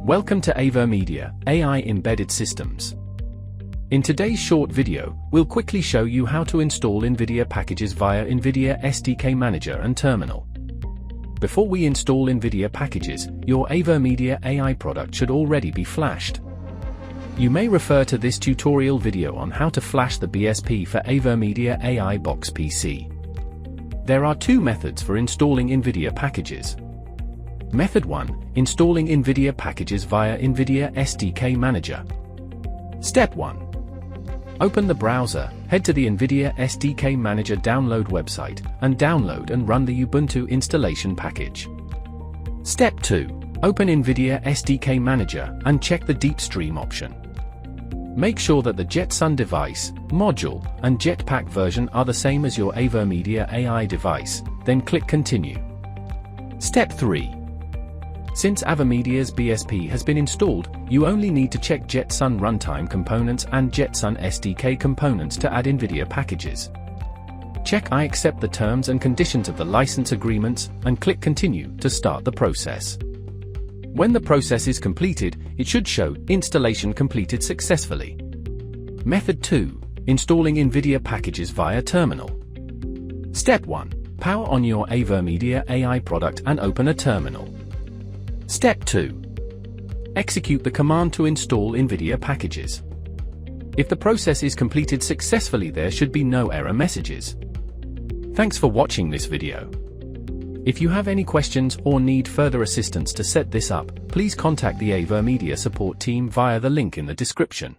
Welcome to NVIDIA AI Embedded Systems. In today's short video, we'll quickly show you how to install NVIDIA packages via NVIDIA SDK Manager and Terminal. Before we install NVIDIA packages, your NVIDIA AI product should already be flashed. You may refer to this tutorial video on how to flash the BSP for NVIDIA AI Box PC. There are two methods for installing NVIDIA packages. Method 1. Installing NVIDIA packages via NVIDIA SDK Manager. Step 1. Open the browser, head to the NVIDIA SDK Manager download website, and download and run the Ubuntu installation package. Step 2. Open NVIDIA SDK Manager and check the Deep Stream option. Make sure that the Jetson device, module, and Jetpack version are the same as your NVIDIA AI device, then click Continue. Step 3. Since NVIDIA's BSP has been installed, you only need to check Jetson runtime components and Jetson SDK components to add NVIDIA packages. Check I accept the terms and conditions of the license agreements, and click Continue to start the process. When the process is completed, it should show Installation completed successfully. Method 2. Installing NVIDIA packages via Terminal. Step 1. Power on your NVIDIA AI product and open a terminal. Step 2. Execute the command to install NVIDIA packages. If the process is completed successfully, there should be no error messages. Thanks for watching this video. If you have any questions or need further assistance to set this up, please contact the NVIDIA support team via the link in the description.